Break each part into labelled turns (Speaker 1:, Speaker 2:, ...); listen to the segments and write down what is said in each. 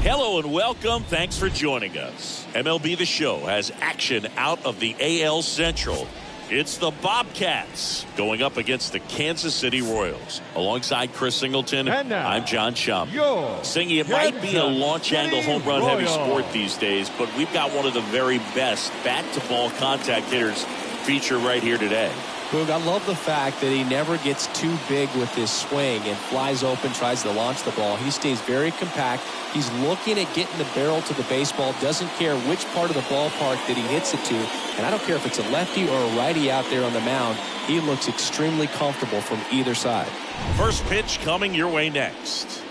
Speaker 1: Hello and welcome. Thanks for joining us. MLB The Show has action out of the AL Central. It's the Bobcats going up against the Kansas City Royals. Alongside Chris Singleton, I'm John Schum. Singy, it might be a launch angle home run heavy sport these days, but we've got one of the very best bat-to-ball contact hitters featured right here today.
Speaker 2: Boog, I love the fact that he never gets too big with his swing and flies open, tries to launch the ball. He stays very compact. He's looking at getting the barrel to the baseball, doesn't care which part of the ballpark that he hits it to. And I don't care if it's a lefty or a righty out there on the mound. He looks extremely comfortable from either side.
Speaker 1: First pitch coming your way next.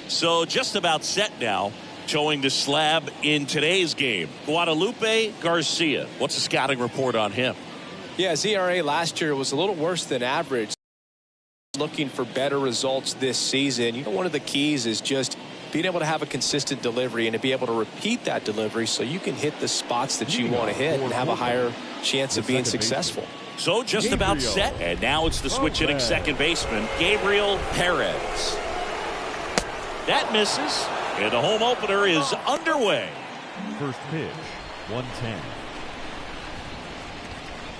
Speaker 1: So just about set now. Showing the slab in today's game, Guadalupe Garcia. What's the scouting report on him?
Speaker 2: Yeah, his ERA last year was a little worse than average. Looking for better results this season. You know, one of the keys is just being able to have a consistent delivery and to be able to repeat that delivery so you can hit the spots that you want to hit and have a higher chance of being successful.
Speaker 1: So just about set, and now it's the switch hitting second baseman, Gabriel Perez. That misses. And the home opener is underway.
Speaker 3: First pitch, 110.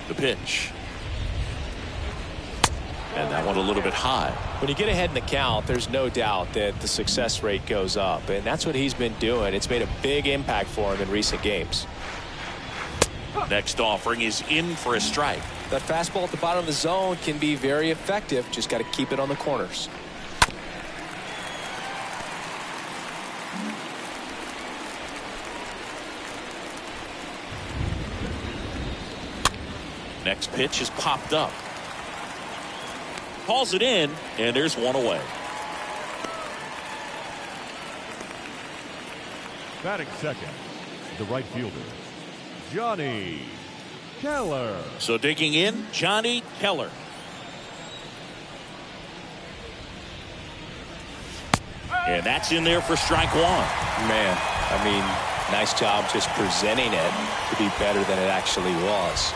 Speaker 1: The pitch. And that one a little bit high.
Speaker 2: When you get ahead in the count, there's no doubt that the success rate goes up. And that's what he's been doing. It's made a big impact for him in recent games.
Speaker 1: Next offering is in for a strike.
Speaker 2: That fastball at the bottom of the zone can be very effective. Just got to keep it on the corners.
Speaker 1: Next pitch is popped up. Calls it in, and there's one away.
Speaker 3: Batting second, the right fielder, Johnny Keller.
Speaker 1: So digging in, Johnny Keller. And that's in there for strike one.
Speaker 2: Man, I mean, nice job just presenting it to be better than it actually was.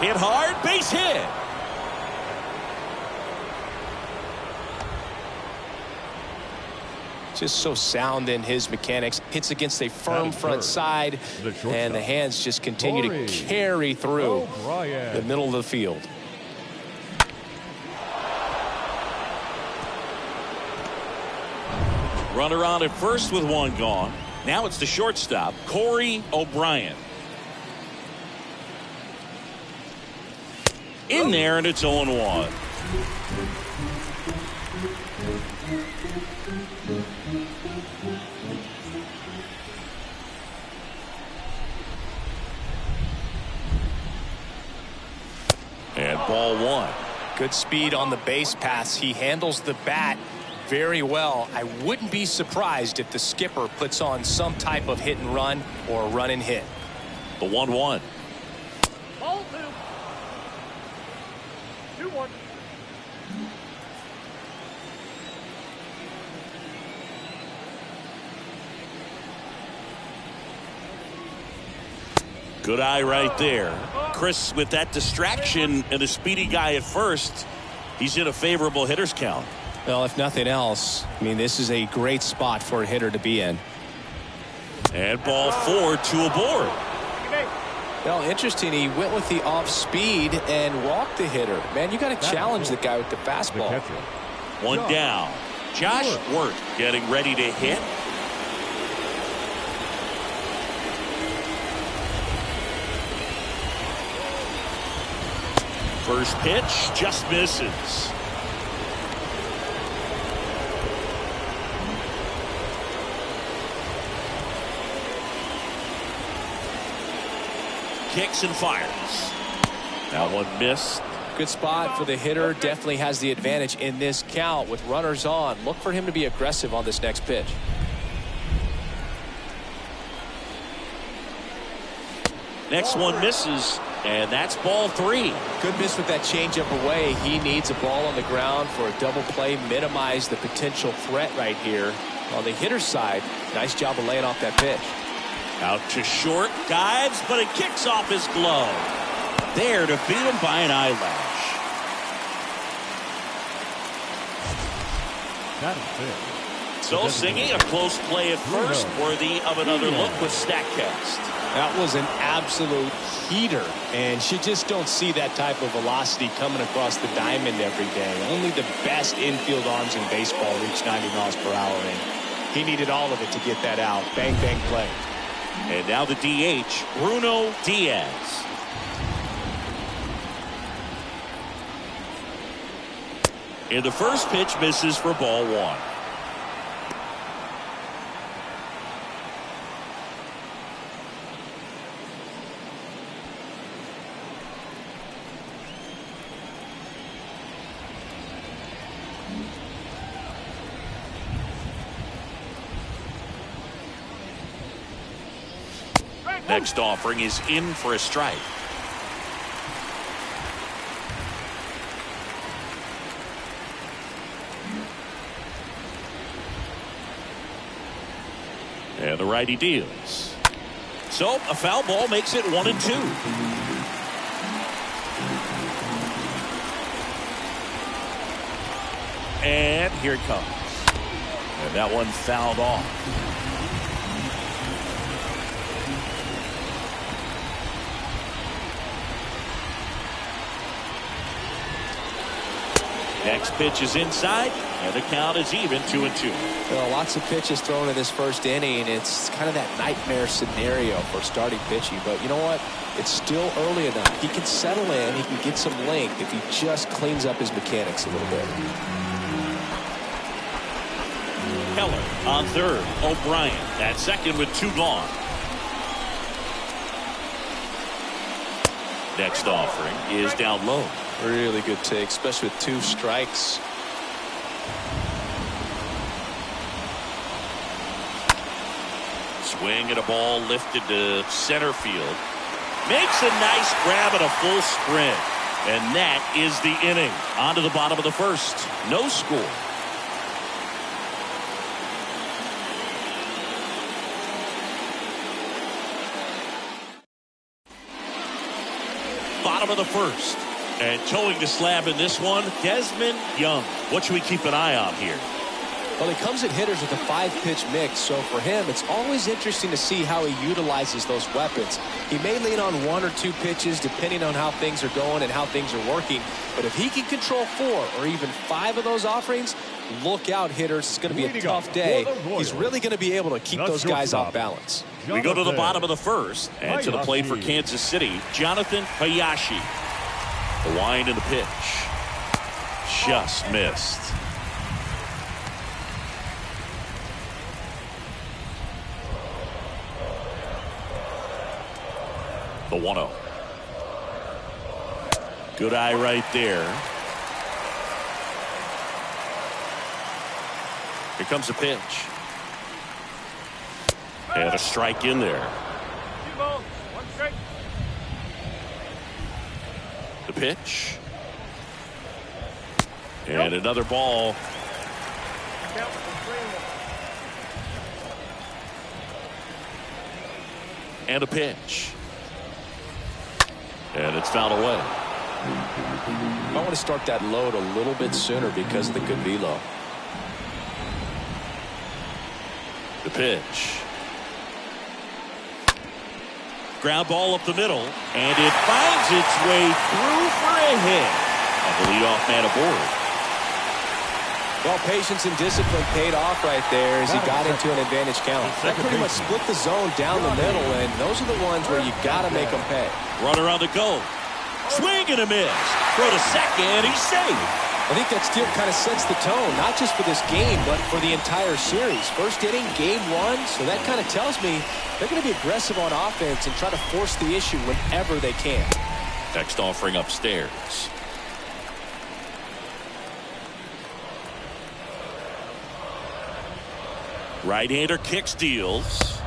Speaker 1: Hit hard, base hit.
Speaker 2: Just so sound in his mechanics. Hits against a firm front side, and the hands just continue to carry through the middle of the field.
Speaker 1: Runner on at first with one gone. Now it's the shortstop, Corey O'Brien. In there, and it's 0-1. And ball one.
Speaker 2: Good speed on the base pass. He handles the bat very well. I wouldn't be surprised if the skipper puts on some type of hit and run or a run and hit.
Speaker 1: The 1-1.
Speaker 4: Ball 2-1.
Speaker 1: Good eye right there. Chris, with that distraction and a speedy guy at first, he's in a favorable hitter's count.
Speaker 2: Well, if nothing else, I mean, this is a great spot for a hitter to be in.
Speaker 1: And ball four, two aboard.
Speaker 2: Well, interesting. He went with the off speed and walked the hitter. Man, you got to challenge the guy with the fastball.
Speaker 1: One down. Josh Wirt getting ready to hit. First pitch just misses. Kicks and fires. That one missed.
Speaker 2: Good spot for the hitter. Definitely has the advantage in this count with runners on. Look for him to be aggressive on this next pitch.
Speaker 1: Next one misses, and that's ball three.
Speaker 2: Good miss with that changeup away. He needs a ball on the ground for a double play. Minimize the potential threat right here. On the hitter's side, nice job of laying off that pitch.
Speaker 1: Out to short, dives, but it kicks off his glove. There to beat him by an eyelash.
Speaker 3: That is it.
Speaker 1: So singing a close play at first, worthy of another look with StatCast.
Speaker 2: That was an absolute heater, and you just don't see that type of velocity coming across the diamond every day. Only the best infield arms in baseball reach 90 miles per hour, and he needed all of it to get that out. Bang, bang play.
Speaker 1: And now the DH, Bruno Diaz. And the first pitch misses for ball one. Next offering is in for a strike. And the righty deals. So a foul ball makes it 1-2. And here it comes. And that one fouled off. Next pitch is inside, and the count is even 2-2.
Speaker 2: Well, lots of pitches thrown in this first inning. It's kind of that nightmare scenario for starting pitching. But you know what? It's still early enough. He can settle in. He can get some length if he just cleans up his mechanics a little bit.
Speaker 1: Keller on third. O'Brien at second with 2 gone. Next offering is down low.
Speaker 2: Really good take, especially with 2 strikes.
Speaker 1: Swing and a ball lifted to center field. Makes a nice grab at a full sprint. And that is the inning. On to the bottom of the first. No score. Bottom of the first. And towing the slab in this one, Desmond Young. What should we keep an eye on here?
Speaker 2: Well, he comes at hitters with a 5-pitch mix, so for him, it's always interesting to see how he utilizes those weapons. He may lean on 1 or 2 pitches depending on how things are going and how things are working, but if he can control 4 or even 5 of those offerings, look out, hitters. It's going to be a tough day. He's really going to be able to keep those guys off balance.
Speaker 1: We go to the bottom of the first, and to the plate for Kansas City, Jonathan Hayashi. The wind and the pitch. Just missed. The 1-0. Good eye right there. Here comes a pitch. And a strike in there.
Speaker 4: 2 balls, 1 strike.
Speaker 1: The pitch. And another ball.
Speaker 4: Count for 3-1.
Speaker 1: And a pitch. And it's fouled away.
Speaker 2: I want to start that load a little bit sooner because of the good velo.
Speaker 1: The pitch. Ground ball up the middle, and it finds its way through for a hit. And the leadoff man aboard.
Speaker 2: Well, patience and discipline paid off right there as he got into an advantage count. That pretty much split the zone down the middle, and those are the ones where you got to make them pay.
Speaker 1: Runner on the go. Swing and a miss. Throw to second, he's safe.
Speaker 2: I think that steal kind of sets the tone, not just for this game, but for the entire series. First inning, game 1, so that kind of tells me they're going to be aggressive on offense and try to force the issue whenever they can.
Speaker 1: Next offering upstairs. Right-hander kicks, deals.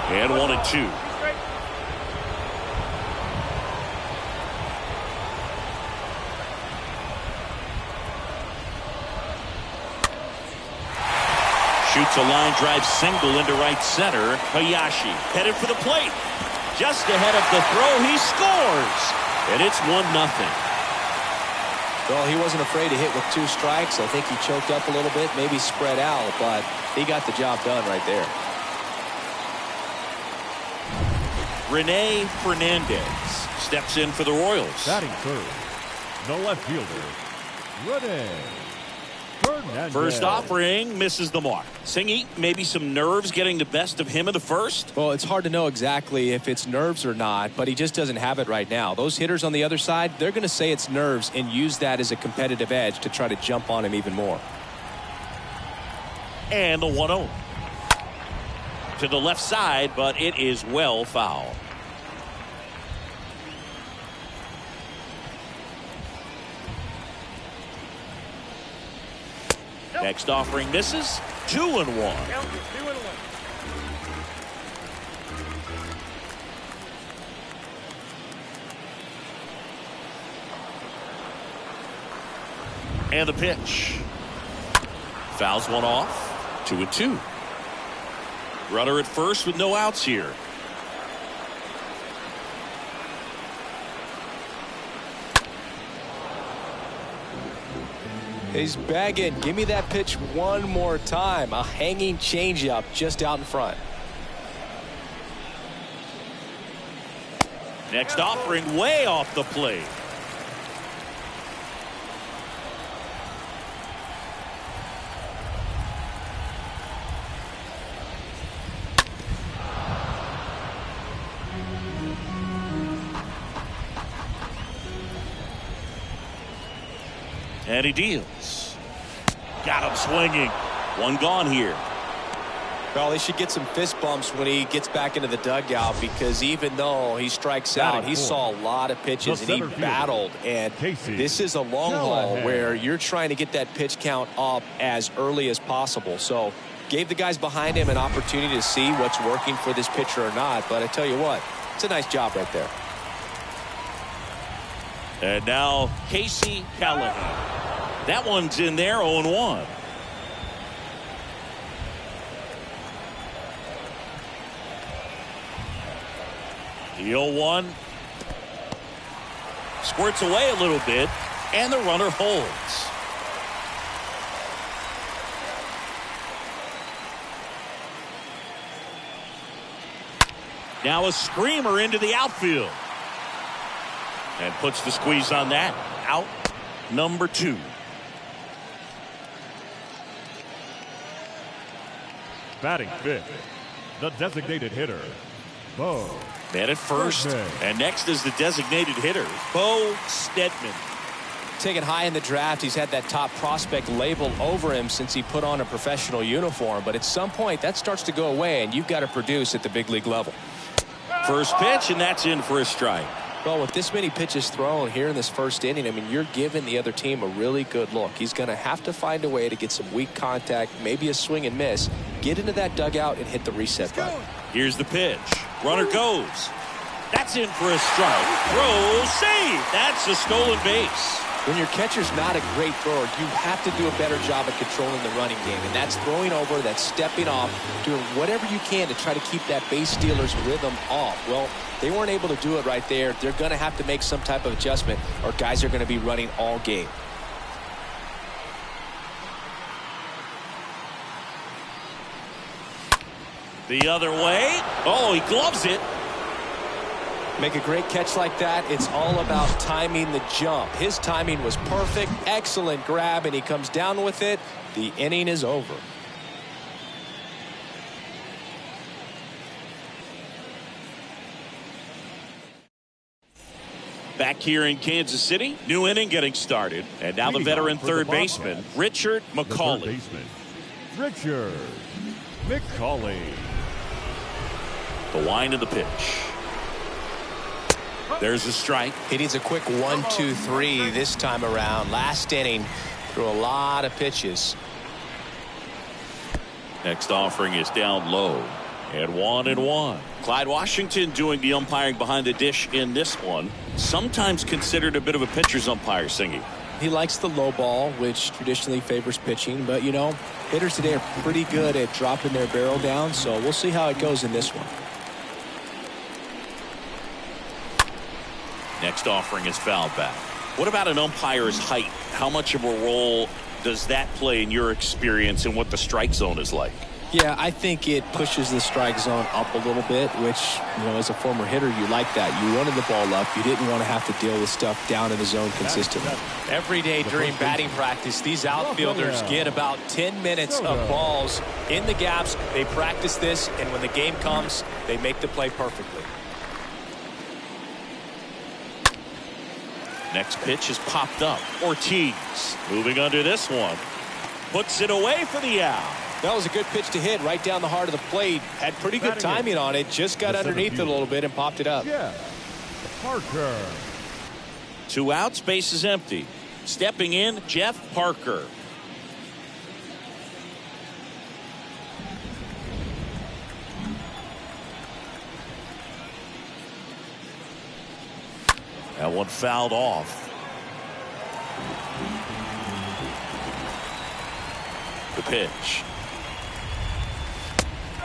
Speaker 1: And 1-2. Shoots a line drive single into right center. Hayashi headed for the plate. Just ahead of the throw, he scores. And it's 1-0.
Speaker 2: Well, he wasn't afraid to hit with 2 strikes. I think he choked up a little bit, maybe spread out, but he got the job done right there.
Speaker 1: Rene Fernandez steps in for the Royals.
Speaker 3: Batting third, the left fielder, Rene Fernandez.
Speaker 1: First offering misses the mark. Singy, maybe some nerves getting the best of him in the first.
Speaker 2: Well, it's hard to know exactly if it's nerves or not, but he just doesn't have it right now. Those hitters on the other side, they're going to say it's nerves and use that as a competitive edge to try to jump on him even more.
Speaker 1: And the 1-0. To the left side, but it is well foul. Next offering misses. 2-1.
Speaker 4: Count 2-1.
Speaker 1: And the pitch. Fouls one off. 2-2. Runner at first with no outs here.
Speaker 2: He's begging. Give me that pitch one more time. A hanging changeup just out in front.
Speaker 1: Next offering way off the plate. And he deals. Got him swinging. One gone here.
Speaker 2: Well, he should get some fist bumps when he gets back into the dugout, because even though he strikes out, he saw a lot of pitches and he battled. And this is a long haul where you're trying to get that pitch count up as early as possible. So gave the guys behind him an opportunity to see what's working for this pitcher or not. But I tell you what, it's a nice job right there.
Speaker 1: And now Casey Callahan. That one's in there, 0-1. The 0-1 squirts away a little bit, and the runner holds. Now a screamer into the outfield. And puts the squeeze on that. Out number 2.
Speaker 3: Batting fifth, the designated hitter, Bo.
Speaker 1: Man at first. And next is the designated hitter, Bo Stedman.
Speaker 2: Taken high in the draft, he's had that top prospect label over him since he put on a professional uniform. But at some point, that starts to go away, and you've got to produce at the big league level.
Speaker 1: First pitch, and that's in for a strike.
Speaker 2: Well, with this many pitches thrown here in this first inning, I mean, you're giving the other team a really good look. He's going to have to find a way to get some weak contact, maybe a swing and miss, get into that dugout and hit the reset button.
Speaker 1: Here's the pitch. Runner goes. That's in for a strike. Throw, save. That's a stolen base.
Speaker 2: When your catcher's not a great thrower, you have to do a better job of controlling the running game. And that's throwing over, that's stepping off, doing whatever you can to try to keep that base stealer's rhythm off. Well, they weren't able to do it right there. They're going to have to make some type of adjustment, or guys are going to be running all game.
Speaker 1: The other way. Oh, he gloves it.
Speaker 2: Make a great catch like that. It's all about timing the jump. His timing was perfect. Excellent grab, and he comes down with it. The inning is over.
Speaker 1: Back here in Kansas City, new inning getting started. And now the veteran third baseman, Richard McCauley.
Speaker 3: Richard McCauley.
Speaker 1: The wind of the pitch. There's a strike.
Speaker 2: He needs a quick 1-2-3 this time around. Last inning, threw a lot of pitches.
Speaker 1: Next offering is down low. And 1-1. Clyde Washington doing the umpiring behind the dish in this one. Sometimes considered a bit of a pitcher's umpire, Singy.
Speaker 2: He likes the low ball, which traditionally favors pitching. But, you know, hitters today are pretty good at dropping their barrel down. So we'll see how it goes in this one.
Speaker 1: Next offering is fouled back. What about an umpire's height? How much of a role does that play in your experience and what the strike zone is like?
Speaker 2: Yeah, I think it pushes the strike zone up a little bit, which, you know, as a former hitter, you like that. You wanted the ball up. You didn't want to have to deal with stuff down in the zone consistently.
Speaker 5: Every day during batting practice, these outfielders get about 10 minutes of balls in the gaps. They practice this, and when the game comes, they make the play perfectly.
Speaker 1: Next pitch is popped up. Ortiz moving under this one. Puts it away for the out.
Speaker 2: That was a good pitch to hit right down the heart of the plate. Had pretty good timing on it. Just got underneath it a little bit and popped it up.
Speaker 3: Yeah. Parker.
Speaker 1: 2 outs, base is empty. Stepping in, Jeff Parker. That one fouled off. The pitch.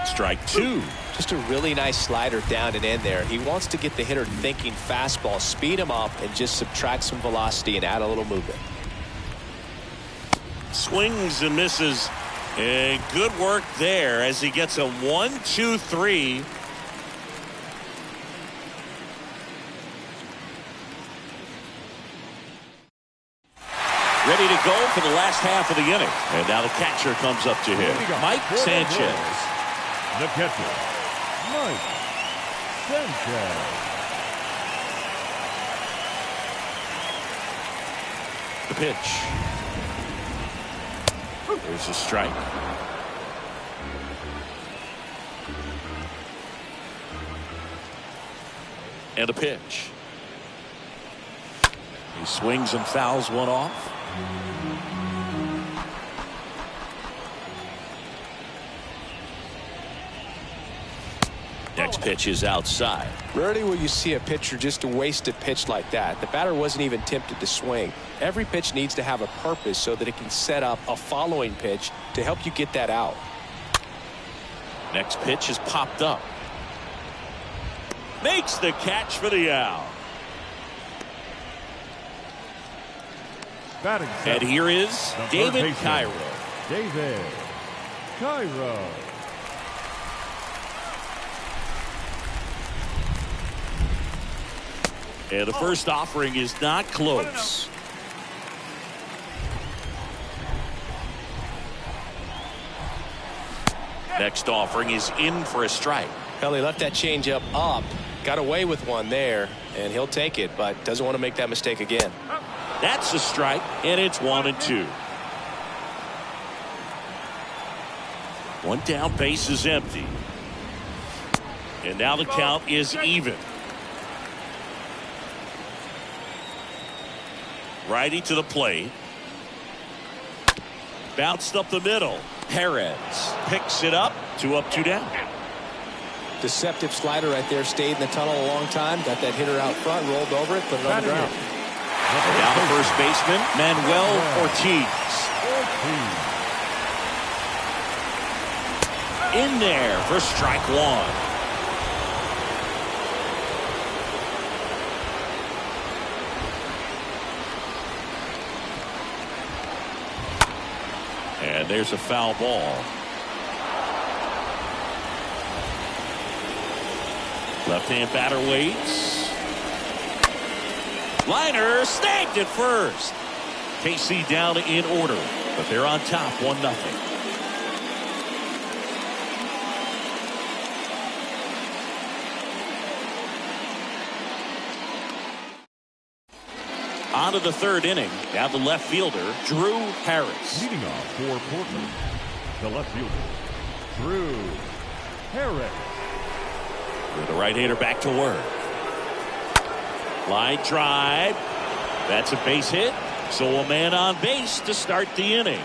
Speaker 1: Strike 2.
Speaker 2: Just a really nice slider down and in there. He wants to get the hitter thinking fastball, speed him up, and just subtract some velocity and add a little movement.
Speaker 1: Swings and misses. And good work there as he gets a 1-2-3. Ready to go for the last half of the inning. And now the catcher comes up to him. Mike Sanchez.
Speaker 3: The catcher, Mike Sanchez.
Speaker 1: The pitch. There's a strike. And a pitch. He swings and fouls one off. Next pitch is outside.
Speaker 2: Rarely will you see a pitcher just waste a pitch like that. The batter wasn't even tempted to swing. Every pitch needs to have a purpose so that it can set up a following pitch to help you get that out.
Speaker 1: Next pitch is popped up. Makes the catch for the out.
Speaker 3: Batting
Speaker 1: And
Speaker 3: seventh,
Speaker 1: here is
Speaker 3: the third
Speaker 1: David
Speaker 3: baseman,
Speaker 1: Cairo.
Speaker 3: David Cairo.
Speaker 1: And the first offering is not close. Next offering is in for a strike.
Speaker 2: Hell, he left that changeup up, got away with one there, and he'll take it, but doesn't want to make that mistake again.
Speaker 1: That's a strike, and it's 1-2. One down, base is empty. And now the count is even. Righty to the plate. Bounced up the middle. Perez picks it up. 2 up, 2 down.
Speaker 2: Deceptive slider right there. Stayed in the tunnel a long time. Got that hitter out front. Rolled over it. Put it on the ground.
Speaker 1: And now the first baseman, Manuel Ortiz. In there for strike 1. And there's a foul ball. Left-hand batter waits. Liner snagged at first. KC down in order, but they're on top 1-0. On to the third inning. Now the left fielder, Drew Harris.
Speaker 3: Leading off for Portland, the left fielder, Drew Harris.
Speaker 1: With the right-hander back to work. Line drive. That's a base hit. So a man on base to start the inning.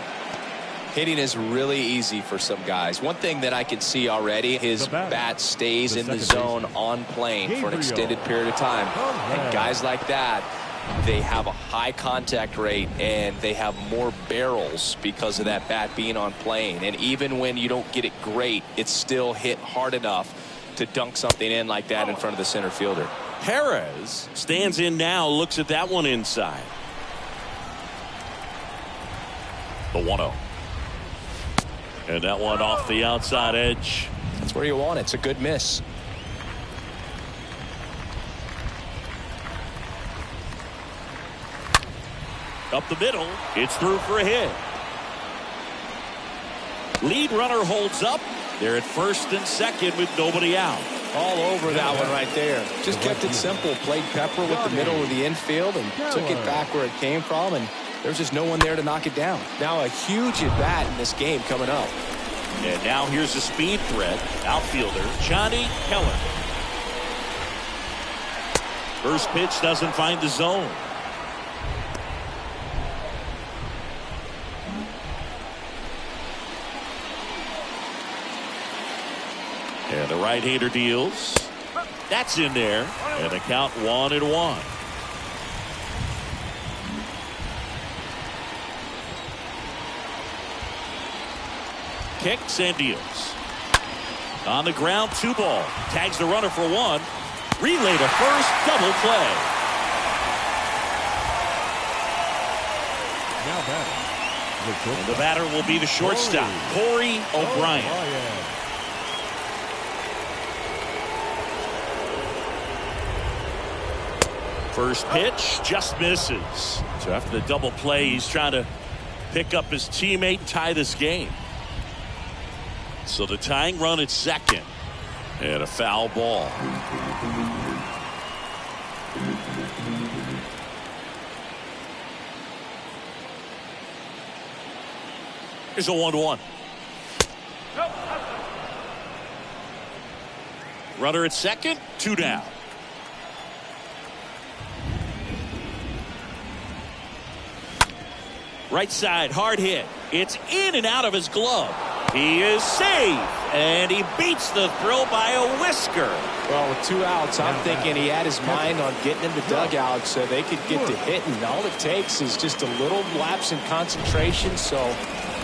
Speaker 2: Hitting is really easy for some guys. One thing that I can see already, his bat stays in the zone on plane for an extended period of time. And guys like that, they have a high contact rate and they have more barrels because of that bat being on plane. And even when you don't get it great, it's still hit hard enough to dunk something in like that in front of the center fielder.
Speaker 1: Perez stands in now, looks at that one inside. The 1-0. And that one off the outside edge.
Speaker 2: That's where you want it. It's a good miss.
Speaker 1: Up the middle. It's through for a hit. Lead runner holds up. They're at first and second with nobody out.
Speaker 2: All over that one right there. Just kept it simple. Played Pepper with the middle of the infield and took it back where it came from. And there's just no one there to knock it down. Now a huge at-bat in this game coming up.
Speaker 1: And now here's a speed threat. Outfielder Johnny Keller. First pitch doesn't find the zone. And the right-hander deals. That's in there. And the count 1-1. Kicks and deals. On the ground, 2 ball. Tags the runner for 1. Relay to first, double play.
Speaker 3: Now batting.
Speaker 1: And the batter will be the shortstop, Corey O'Brien. First pitch just misses. So after the double play, he's trying to pick up his teammate and tie this game. So the tying run at second. And a foul ball. Here's a 1-1. Runner at second, 2 down. Right side, hard hit. It's in and out of his glove. He is safe, and he beats the throw by a whisker.
Speaker 2: Well, with 2 outs, I'm thinking he had his mind on getting in the dugout so they could get to hitting. All it takes is just a little lapse in concentration. So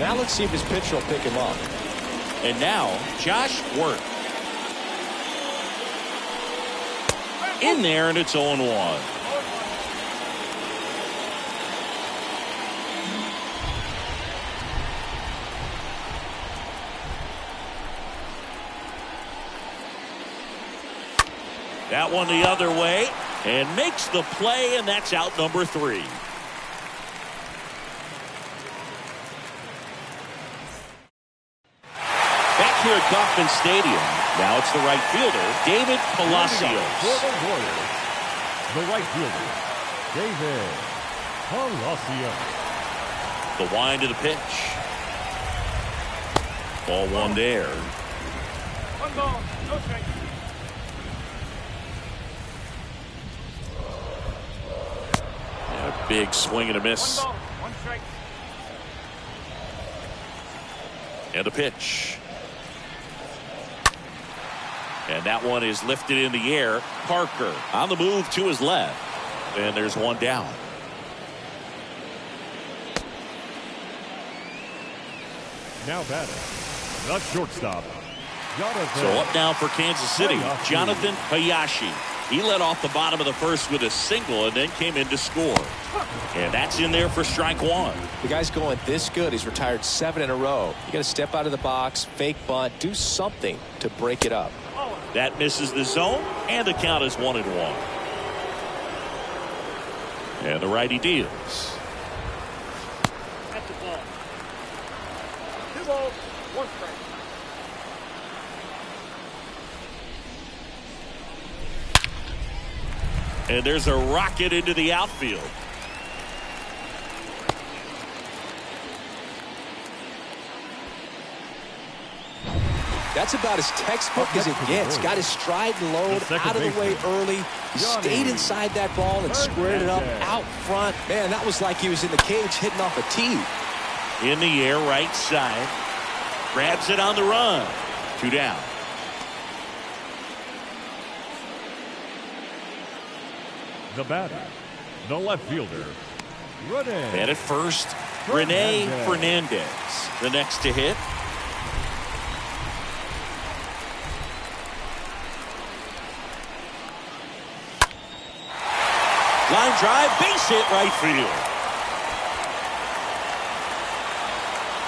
Speaker 2: now let's see if his pitcher will pick him up.
Speaker 1: And now, Josh Worth. In there, and it's 0-1. That one the other way and makes the play, and that's out number 3. Back here at Kauffman Stadium, now it's the right fielder, David Palacios.
Speaker 3: For the Warriors, the right fielder, David Palacios.
Speaker 1: The wind of the pitch. Ball 1 there.
Speaker 4: 1 ball, no strike.
Speaker 1: A big swing and a miss.
Speaker 4: 1 ball, 1 strike.
Speaker 1: And a pitch. And that one is lifted in the air. Parker on the move to his left. And there's 1 down.
Speaker 3: Now batting, the shortstop, Jonathan.
Speaker 1: So up now for Kansas City, Jonathan Hayashi. He led off the bottom of the first with a single and then came in to score. And that's in there for strike 1.
Speaker 2: The guy's going this good. He's retired 7 in a row. You got to step out of the box, fake bunt, do something to break it up.
Speaker 1: That misses the zone, and the count is 1-1. And the righty deals.
Speaker 4: At the ball. 2 balls, 1 strike.
Speaker 1: And there's a rocket into the outfield.
Speaker 2: That's about as textbook as it gets. Got his stride and load out of the way early. He stayed inside that ball and squared it up out front. Man, that was like he was in the cage hitting off a tee.
Speaker 1: In the air, right side. Grabs it on the run. 2 down.
Speaker 3: The batter, the left fielder, Rene.
Speaker 1: And at first, Rene Fernandez. The next to hit. line drive, base hit right field.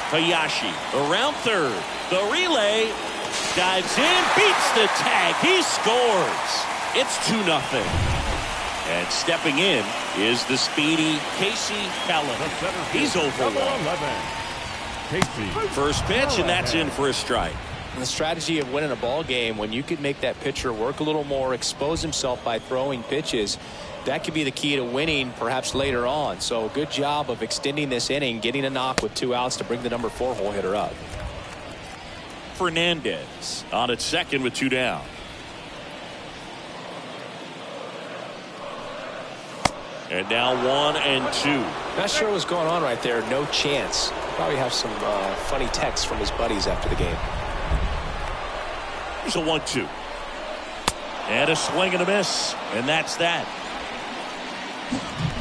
Speaker 1: Hayashi around third. The relay. Dives in, beats the tag. He scores. It's 2-0. And stepping in is the speedy Casey Callahan. He's over 1. First pitch, and that's in for a strike.
Speaker 2: The strategy of winning a ball game, when you could make that pitcher work a little more, expose himself by throwing pitches, that could be the key to winning perhaps later on. So good job of extending this inning, getting a knock with 2 outs to bring the number 4 hole hitter up.
Speaker 1: Fernandez on at second with 2 down. And now 1-2.
Speaker 2: Not sure what's going on right there. No chance. Probably have some funny texts from his buddies after the game.
Speaker 1: Here's a 1-2. And a swing and a miss. And that's that.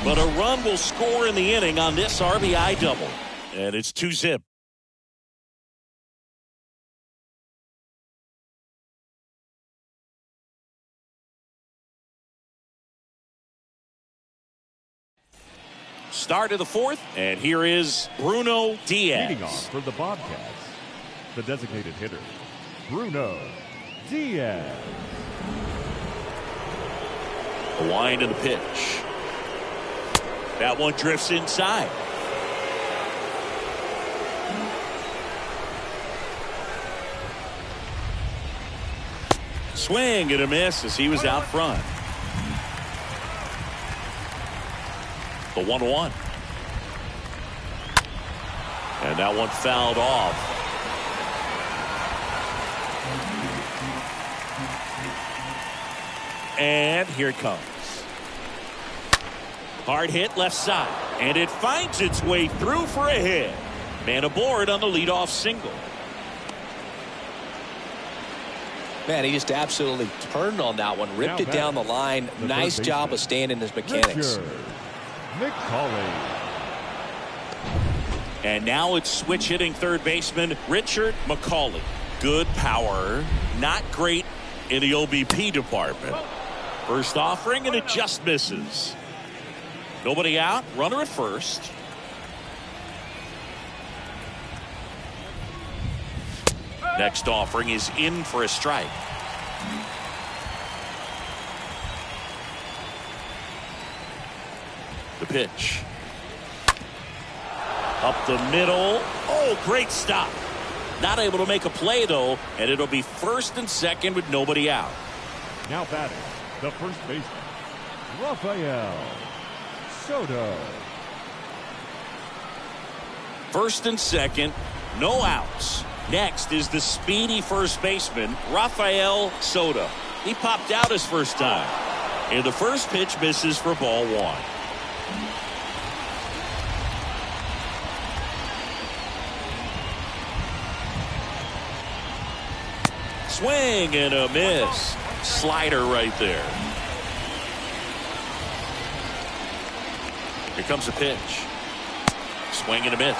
Speaker 1: But a run will score in the inning on this RBI double. And it's 2-zip. Start of the 4th, and here is Bruno Diaz.
Speaker 3: Leading off for the Bobcats, the designated hitter, Bruno Diaz.
Speaker 1: The wind and the pitch. That one drifts inside. Swing and a miss as he was out front. The 1-1. And that one fouled off. And here it comes. Hard hit left side. And it finds its way through for a hit. Man aboard on the leadoff single.
Speaker 2: Man, he just absolutely turned on that one. Ripped it down the line. Nice job of staying in his mechanics.
Speaker 3: McCauley.
Speaker 1: And now it's switch hitting third baseman Richard McCauley. Good power, not great in the OBP department. First offering and it just misses. Nobody out, runner at first. Next offering is in for a strike. The pitch. Up the middle. Oh, great stop. Not able to make a play, though, and it'll be first and second with nobody out.
Speaker 3: Now batting, the first baseman, Rafael Soto.
Speaker 1: First and second, no outs. Next is the speedy first baseman, Rafael Soto. He popped out his first time. And the first pitch misses for ball 1. Swing and a miss. Slider right there. Here comes a pitch. Swing and a miss.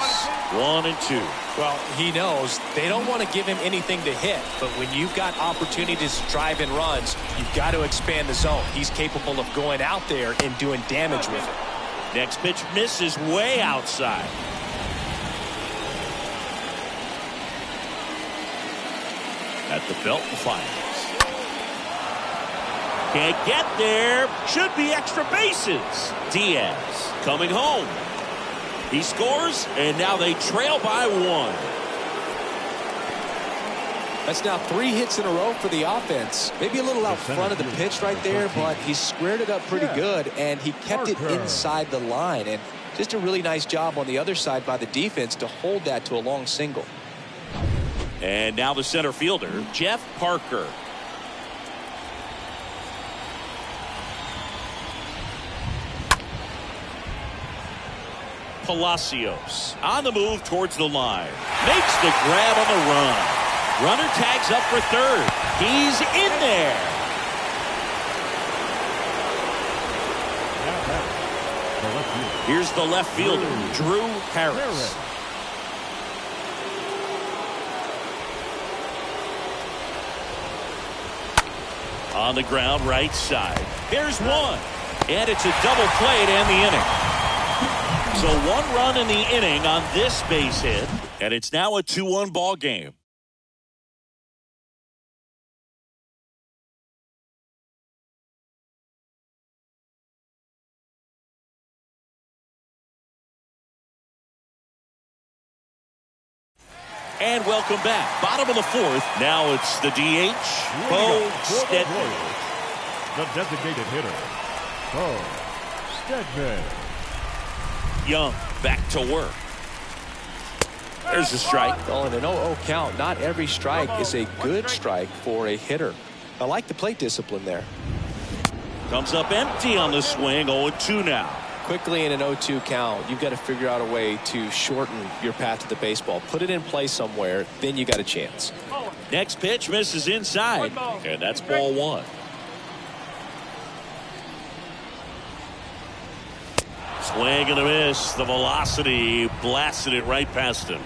Speaker 1: 1-2.
Speaker 5: Well, he knows they don't want to give him anything to hit, but when you've got opportunities to drive in runs, you've got to expand the zone. He's capable of going out there and doing damage with it.
Speaker 1: Next pitch misses way outside. At the belt and fires. Can't get there. Should be extra bases. Diaz coming home. He scores, and now they trail by 1.
Speaker 2: That's now 3 hits in a row for the offense. Maybe a little out front of the pitch right there, but he squared it up pretty good, and he kept it inside the line. And just a really nice job on the other side by the defense to hold that to a long single.
Speaker 1: And now the center fielder, Jeff Parker. Palacios on the move towards the line. Makes the grab on the run. Runner tags up for third. He's in there. Here's the left fielder, Drew Harris. On the ground right side. There's one. And it's a double play to end the inning. So 1 run in the inning on this base hit, and it's now a 2-1 ball game. And welcome back. Bottom of the 4th. Now it's the DH, Bo Stedman.
Speaker 3: The designated hitter, Bo Stedman.
Speaker 1: Young back to work. There's the strike.
Speaker 2: Well, in an 0-0 count, not every strike is a good strike for a hitter. I like the plate discipline there.
Speaker 1: Comes up empty on the swing. 0-2 now.
Speaker 2: Quickly in an 0-2 count, you've got to figure out a way to shorten your path to the baseball. Put it in play somewhere, then you got a chance.
Speaker 1: Next pitch misses inside, and that's ball 1. Swing and a miss. The velocity blasted it right past him.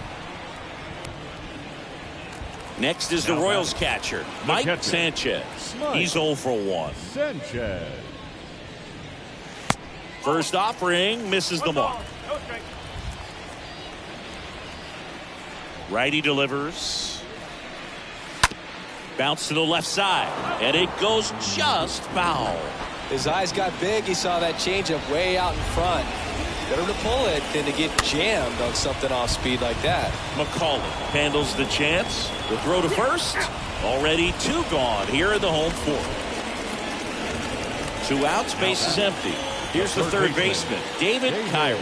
Speaker 1: Next is the Royals catcher, Mike Sanchez. He's 0 for 1.
Speaker 3: Sanchez.
Speaker 1: First offering misses the mark. Righty delivers. Bounce to the left side, and it goes just foul.
Speaker 2: His eyes got big. He saw that changeup way out in front. Better to pull it than to get jammed on something off speed like that.
Speaker 1: McCullough handles the chance. The throw to first. Already 2 gone here in the home 4th. 2 outs, base is empty. Here's the third baseman, David Cairo.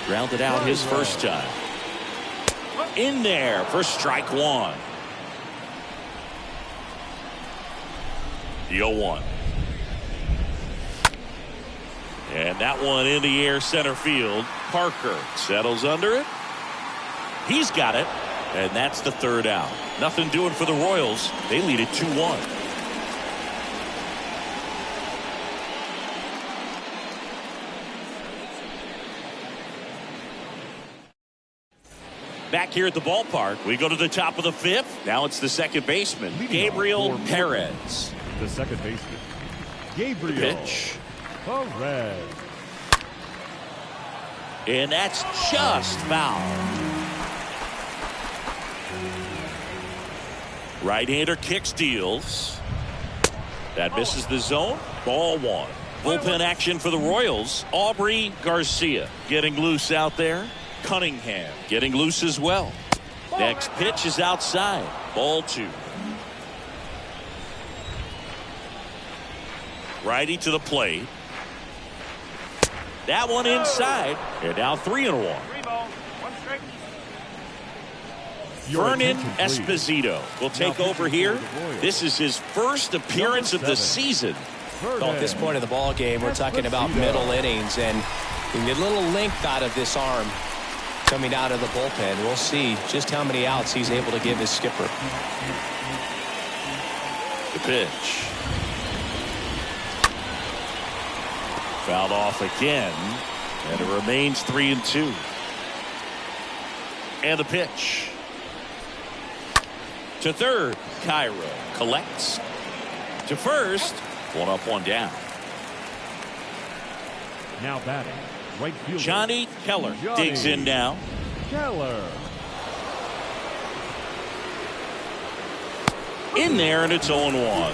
Speaker 1: Grounded out his first time. In there for strike 1. The 0-1. And that one in the air center field. Parker settles under it. He's got it. And that's the 3rd out. Nothing doing for the Royals. They lead it 2-1. Back here at the ballpark, we go to the top of the 5th. Now it's the second baseman, Gabriel Perez.
Speaker 3: The second baseman, Gabriel
Speaker 1: Pitch.
Speaker 3: Perez.
Speaker 1: And that's just foul. Right-hander kicks, deals. That misses the zone. Ball 1. Bullpen action for the Royals. Aubrey Garcia getting loose out there. Cunningham getting loose as well. Next pitch is outside. Ball 2. Righty to the plate. That one inside. And now 3-1. Vernon Esposito will take over here. This is his first appearance of the season.
Speaker 2: Well, at this point of the ball game, we're talking about middle innings, and we get a little length out of this arm coming out of the bullpen. We'll see just how many outs he's able to give his skipper.
Speaker 1: The pitch. Fouled off again, and it remains 3-2. And the pitch. To third, Cairo collects. To first, 1 up, 1 down.
Speaker 3: Now batting, right fielder,
Speaker 1: Johnny Keller digs in now.
Speaker 3: Keller.
Speaker 1: In there, and it's 0-1.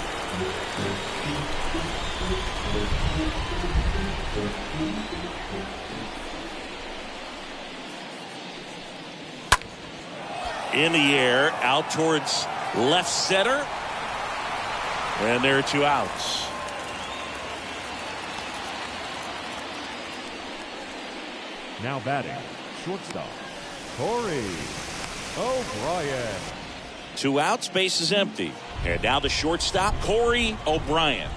Speaker 1: In the air, out towards left center. And there are 2 outs.
Speaker 3: Now batting, shortstop, Corey O'Brien.
Speaker 1: 2 outs, base is empty. And now the shortstop, Corey O'Brien.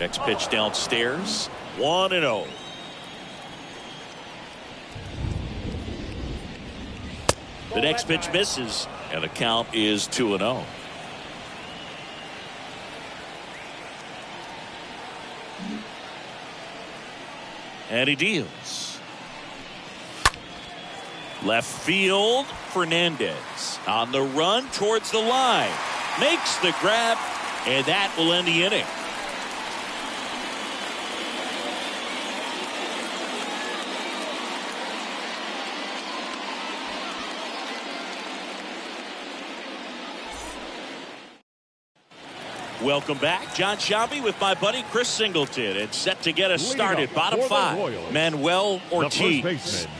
Speaker 1: Next pitch downstairs, 1-0. The next pitch misses, and the count is 2-0. And he deals. Left field, Fernandez on the run towards the line. Makes the grab, and that will end the inning. Welcome back. John Shelby with my buddy Chris Singleton. And set to get us started. Bottom five. Manuel Ortiz.
Speaker 3: The first baseman,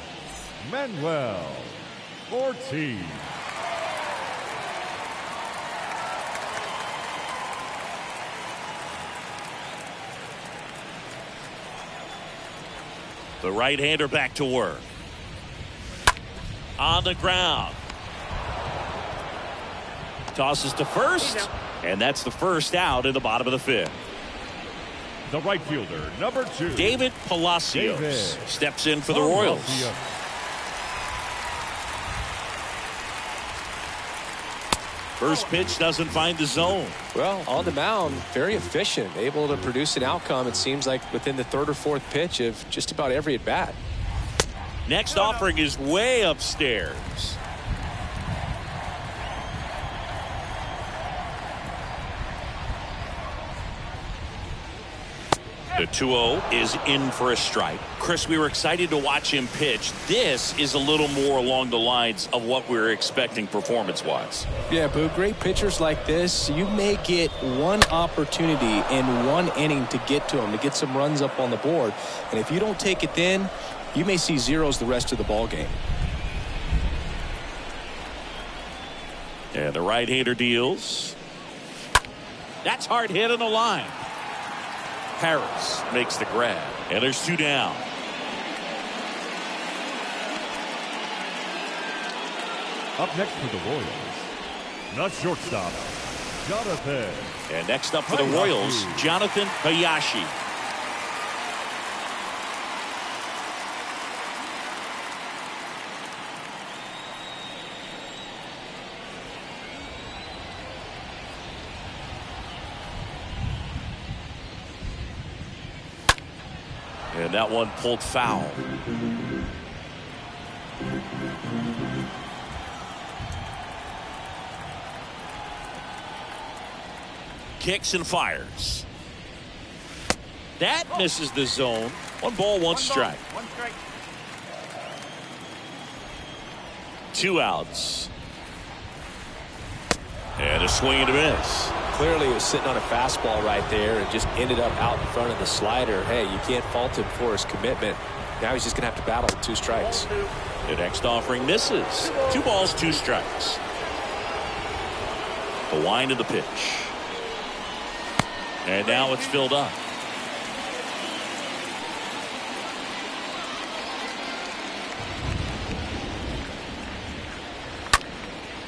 Speaker 3: Manuel Ortiz.
Speaker 1: The right-hander back to work. On the ground. Tosses to first. And that's the first out in the bottom of the fifth.
Speaker 3: The right fielder, number 2.
Speaker 1: David Palacios steps in for the Royals. First pitch doesn't find the zone.
Speaker 2: Well, on the mound, very efficient, able to produce an outcome, it seems like, within the third or fourth pitch of just about every at-bat.
Speaker 1: Next offering is way upstairs. The 2-0 is in for a strike. Chris, we were excited to watch him pitch. This is a little more along the lines of what we were expecting performance-wise.
Speaker 2: Yeah, Boo, great pitchers like this, you may get one opportunity in one inning to get to them, to get some runs up on the board. And if you don't take it then, you may see zeros the rest of the ball game.
Speaker 1: And the right-hander deals. That's hard hit on the line. Harris makes the grab, and there's 2 down.
Speaker 3: Up next for the Royals, the shortstop, Jonathan.
Speaker 1: And next up for the Royals, Jonathan Hayashi. And that one pulled foul. Kicks and fires. That misses the zone. 1 ball, 1 strike.
Speaker 4: 1 strike.
Speaker 1: 2 outs. And a swing and a miss.
Speaker 2: Clearly he was sitting on a fastball right there and just ended up out in front of the slider. Hey, you can't fault him for his commitment. Now he's just going to have to battle with 2 strikes.
Speaker 1: The next offering misses. 2 balls, 2 strikes. The wind of the pitch. And now it's filled up.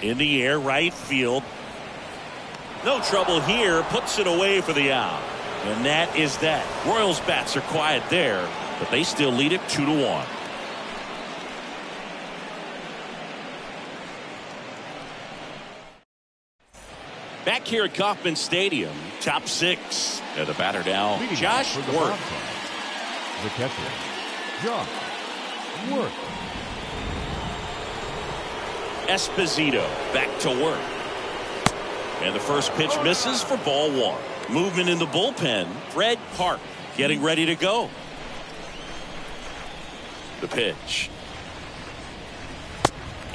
Speaker 1: In the air, right field. No trouble here. Puts it away for the out. And that is that. Royals bats are quiet there, but they still lead it 2-1. Back here at Kauffman Stadium, top 6. And the batter now, Josh Worth.
Speaker 3: The catcher, Josh Worth.
Speaker 1: Esposito back to work. And the first pitch misses for ball 1. Movement in the bullpen. Fred Park getting ready to go. The pitch.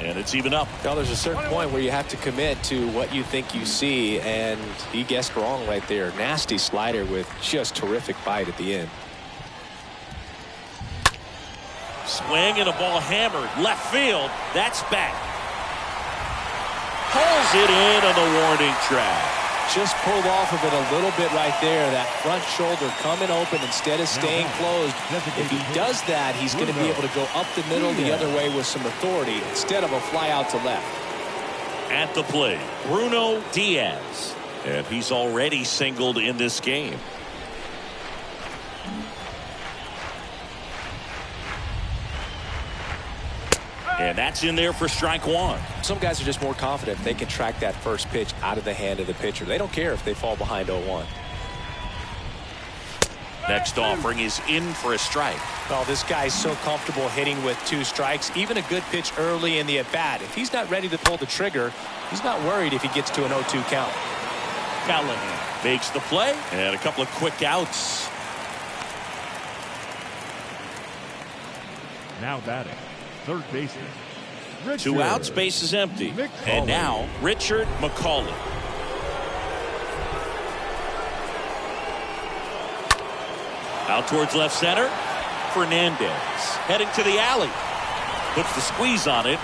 Speaker 1: And it's even up.
Speaker 2: Now there's a certain point where you have to commit to what you think you see, and he guessed wrong right there. Nasty slider with just terrific bite at the end.
Speaker 1: Swing and a ball hammered left field. That's back. Pulls it in on the warning track.
Speaker 2: Just pulled off of it a little bit right there. That front shoulder coming open instead of staying closed. If he does that, he's going to be able to go up the middle the other way with some authority instead of a fly out to left.
Speaker 1: At the plate, Bruno Diaz. And he's already singled in this game. And that's in there for strike 1.
Speaker 2: Some guys are just more confident they can track that first pitch out of the hand of the pitcher. They don't care if they fall behind 0-1.
Speaker 1: Next offering is in for a strike.
Speaker 5: Well, this guy's so comfortable hitting with 2 strikes. Even a good pitch early in the at-bat. If he's not ready to pull the trigger, he's not worried if he gets to an 0-2 count.
Speaker 1: Callahan makes the play, and a couple of quick outs.
Speaker 3: Now batting, third baseman, Richard.
Speaker 1: 2 outs, base is empty.
Speaker 3: McCauley.
Speaker 1: And now Richard McCauley. Out towards left center. Fernandez heading to the alley. Puts the squeeze on it.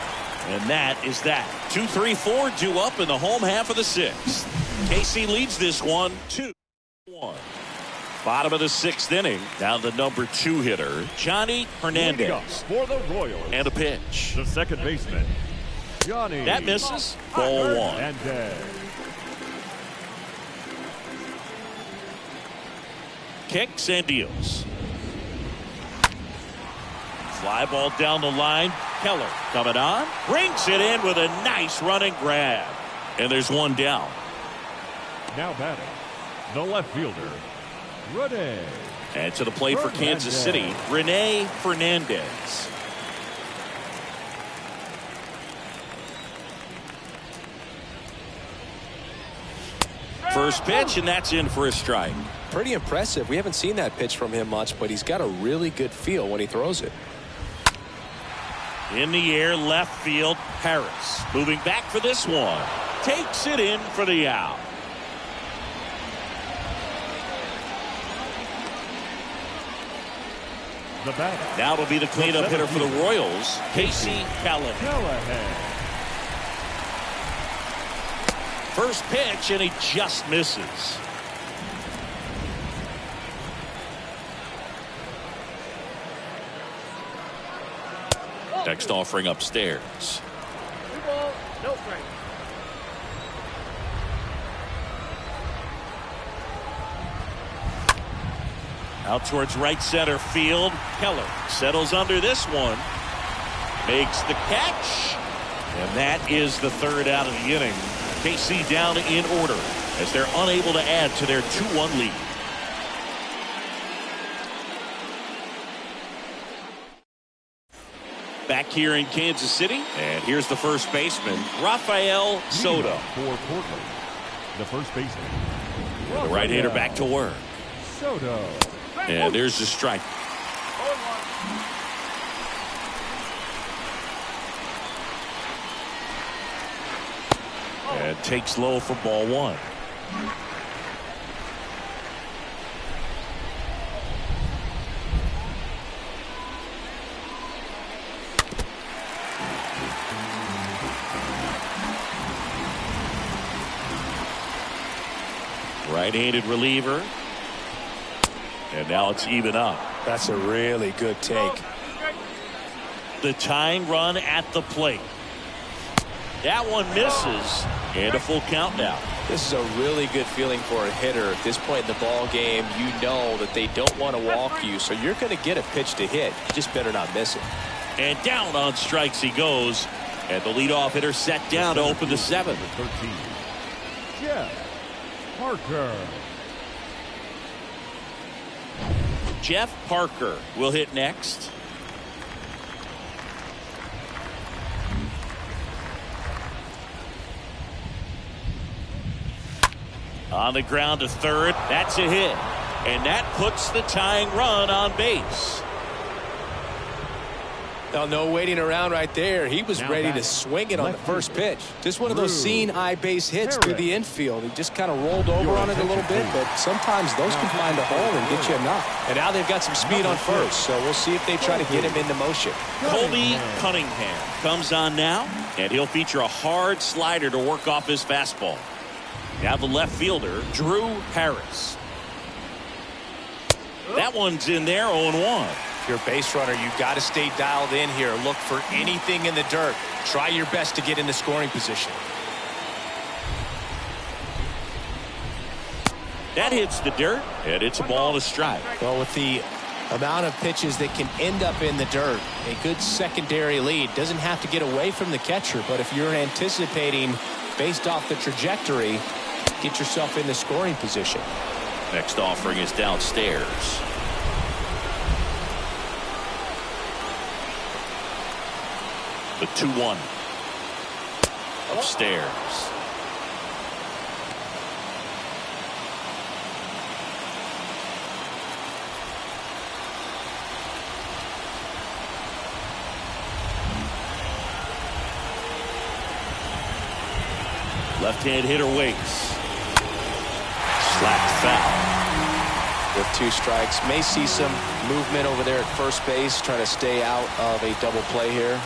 Speaker 1: And that is that. 2-3-4 due up in the home half of the sixth. KC leads this one 2-1. Bottom of the sixth inning. Now the number 2 hitter, Johnny Hernandez.
Speaker 3: For the Royals.
Speaker 1: And a pitch.
Speaker 3: The second baseman, Johnny.
Speaker 1: That misses. Ball 1.
Speaker 3: Hernandez.
Speaker 1: Kicks and deals. Fly ball down the line. Keller coming on. Brings it in with a nice running grab. And there's one down.
Speaker 3: Now batting, the left fielder, Rene.
Speaker 1: And to the plate for Kansas City, Rene Fernandez. First pitch, and that's in for a strike.
Speaker 2: Pretty impressive. We haven't seen that pitch from him much, but he's got a really good feel when he throws it.
Speaker 1: In the air, left field, Harris. Moving back for this one. Takes it in for the out.
Speaker 3: The batter.
Speaker 1: Now will be the cleanup hitter for the Royals, Casey Callahan. First pitch, and he just misses. Next offering upstairs.
Speaker 4: 2 balls, no strikes.
Speaker 1: Out towards right center field. Keller settles under this one. Makes the catch. And that is the third out of the inning. KC down in order as they're unable to add to their 2-1 lead. Back here in Kansas City, and here's the first baseman, Rafael Soto.
Speaker 3: For Portland, the first baseman,
Speaker 1: The right-hander back to work.
Speaker 3: Soto.
Speaker 1: And there's the strike.
Speaker 4: 0-1.
Speaker 1: And takes low for ball 1. Right-handed reliever. And now it's even up.
Speaker 2: That's a really good take.
Speaker 1: The tying run at the plate. That one misses. And a full count now.
Speaker 2: This is a really good feeling for a hitter. At this point in the ball game, you know that they don't want to walk you, so you're going to get a pitch to hit. You just better not miss it.
Speaker 1: And down on strikes he goes. And the leadoff hitter set down to open the 7th.
Speaker 3: 13. Jeff Parker.
Speaker 1: Jeff Parker will hit next. On the ground to third. That's a hit. And that puts the tying run on base.
Speaker 2: Now, no waiting around right there. He was ready to swing it on the first pitch. Just one of those seen eye base hits through the infield. He just kind of rolled over on it a little bit, but sometimes those can find a hole and get you a knock. And now they've got some speed on first, so we'll see if they try to get him into motion.
Speaker 1: Colby Cunningham comes on now, and he'll feature a hard slider to work off his fastball. Now the left fielder, Drew Harris. That one's in there, 0-1.
Speaker 5: If you're a base runner, you've got to stay dialed in here. Look for anything in the dirt. Try your best to get in the scoring position.
Speaker 1: That hits the dirt, and it's a ball to strike.
Speaker 2: Well, with the amount of pitches that can end up in the dirt, a good secondary lead doesn't have to get away from the catcher, but if you're anticipating based off the trajectory, get yourself in the scoring position.
Speaker 1: Next offering is downstairs. The 2-1. Upstairs. Left-hand hitter waits. Slapped foul.
Speaker 2: with 2 strikes. May see some movement over there at first base, trying to stay out of a double play here.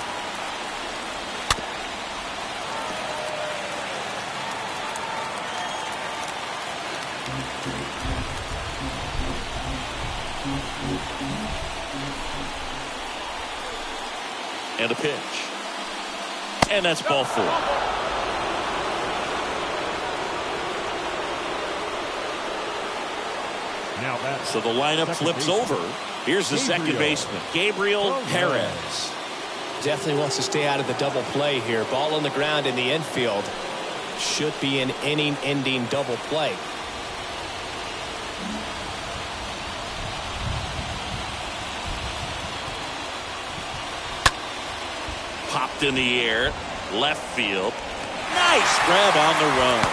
Speaker 1: And a pitch. And that's ball 4.
Speaker 3: Now that's
Speaker 1: So the lineup flips
Speaker 3: baseman.
Speaker 1: over. Here's the second baseman, Gabriel Perez.
Speaker 2: Definitely wants to stay out of the double play here. Ball on the ground in the infield. Should be an inning-ending double play.
Speaker 1: Popped in the air, left field. Nice grab on the run.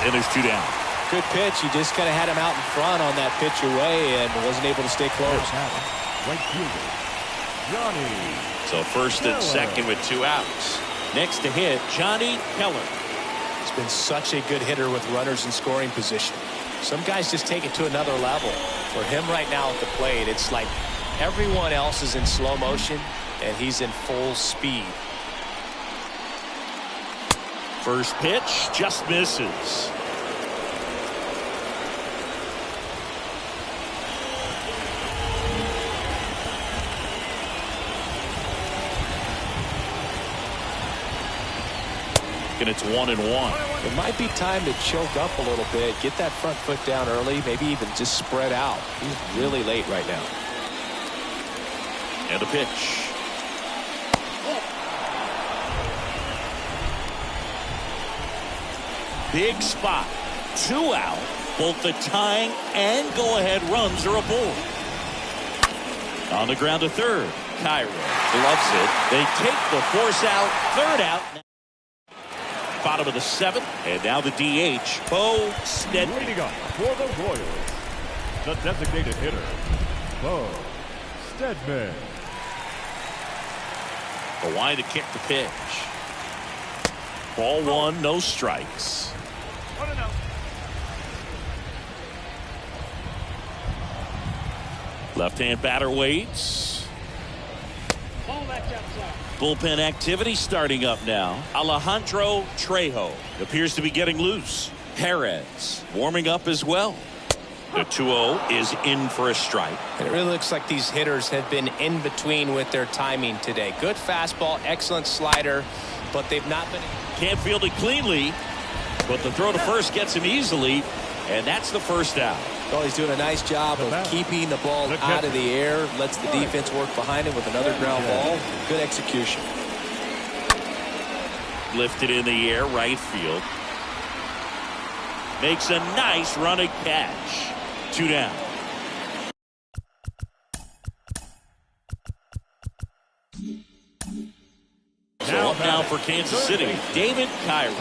Speaker 1: And there's 2 down.
Speaker 2: Good pitch. You just kind of had him out in front on that pitch away and wasn't able to stay close.
Speaker 3: Right fielder, Johnny.
Speaker 1: So first and second with 2 outs. Next to hit, Johnny Keller.
Speaker 2: He's been such a good hitter with runners in scoring position. Some guys just take it to another level. For him right now at the plate, it's like everyone else is in slow motion and he's in full speed.
Speaker 1: First pitch just misses. And it's 1-1.
Speaker 2: It might be time to choke up a little bit, get that front foot down early, maybe even just spread out. He's really late right now.
Speaker 1: And a pitch. Big spot. 2 out. Both the tying and go-ahead runs are aboard. On the ground to third. Cairo gloves it. They take the force out. 3rd out. Bottom of the 7th. And now the DH, Bo Stedman.
Speaker 3: Leading up for the Royals, the designated hitter, Bo Stedman.
Speaker 1: The line to kick the pitch. Ball 1, no strikes.
Speaker 4: 1-0.
Speaker 1: Left-hand batter waits.
Speaker 4: Ball back outside.
Speaker 1: Bullpen activity starting up now. Alejandro Trejo appears to be getting loose. Perez warming up as well. The 2-0 is in for a strike.
Speaker 2: And it really looks like these hitters have been in between with their timing today. Good fastball, excellent slider, but they've not been.
Speaker 1: Can't field it cleanly, but the throw to first gets him easily, and that's the first out.
Speaker 2: Well, he's doing a nice job of keeping the ball out of the air, lets the defense work behind him with another ground ball. Good execution.
Speaker 1: Lifted in the air, right field. Makes a nice running catch. 2 down. So up now for Kansas City, David Cairo.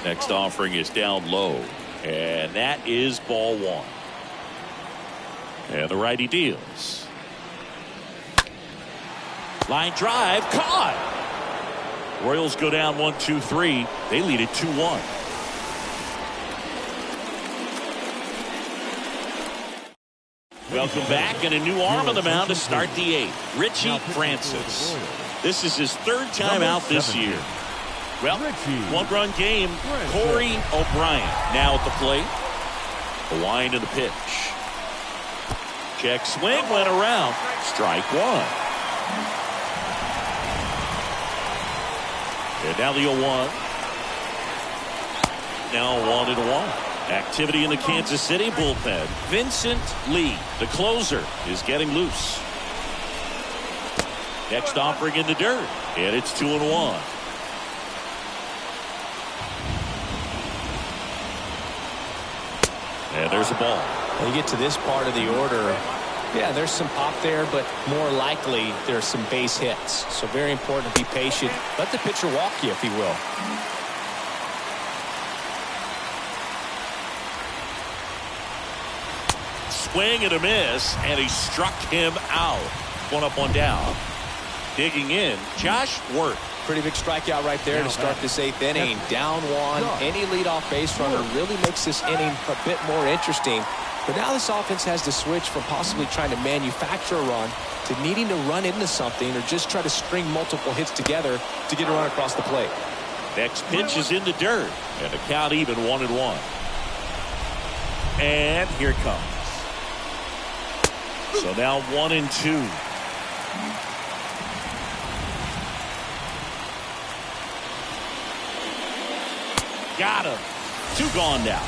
Speaker 1: Next offering is down low, and that is ball 1. And the righty deals. Line drive, caught. Royals go down 1-2-3. They lead it 2-1. Welcome back, and a new arm on the mound to start the 8th. Richie Francis. This is his 3rd time out this year. Well, 1-run game. Corey O'Brien now at the plate. The wind of the pitch. Check swing, went around. Strike 1. And now the 0-1. Now 1-1. Activity in the Kansas City bullpen. Vincent Lee, the closer, is getting loose. Next offering in the dirt. And it's 2-1. And there's a ball.
Speaker 2: When you get to this part of the order, yeah, there's some pop there, but more likely there's some base hits. So very important to be patient. Let the pitcher walk you, if he will.
Speaker 1: Swing and a miss, and he struck him out. 1 up, 1 down. Digging in, Josh Wirt,
Speaker 2: pretty big strikeout right there to start this 8th inning. Down one. Any leadoff base runner really makes this inning a bit more interesting. But now this offense has to switch from possibly trying to manufacture a run to needing to run into something or just try to string multiple hits together to get a run across the plate.
Speaker 1: Next pitch is in the dirt, and the count even 1-1. And here it comes. So now 1-2. Got him. 2 gone now.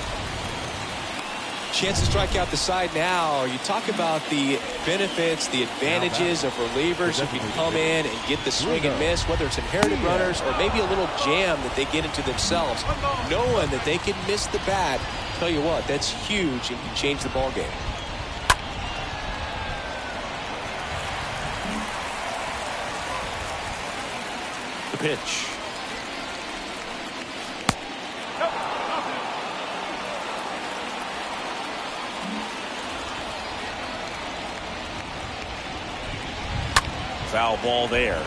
Speaker 2: Chance to strike out the side now. You talk about the benefits, the advantages of relievers who can come in and get the swing and miss, whether it's inherited runners or maybe a little jam that they get into themselves, knowing that they can miss the bat. Tell you what, that's huge and can change the ball game.
Speaker 1: The pitch. Foul ball there.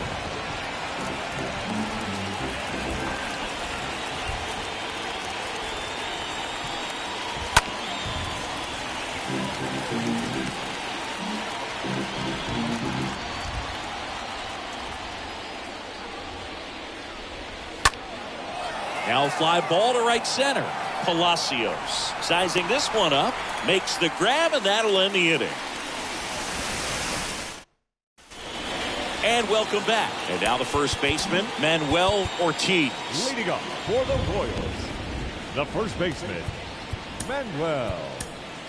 Speaker 1: Now fly ball to right center. Palacios sizing this one up, makes the grab, and that'll end the inning. And welcome back. And now the first baseman, Manuel Ortiz.
Speaker 3: Leading up for the Royals, the first baseman, Manuel.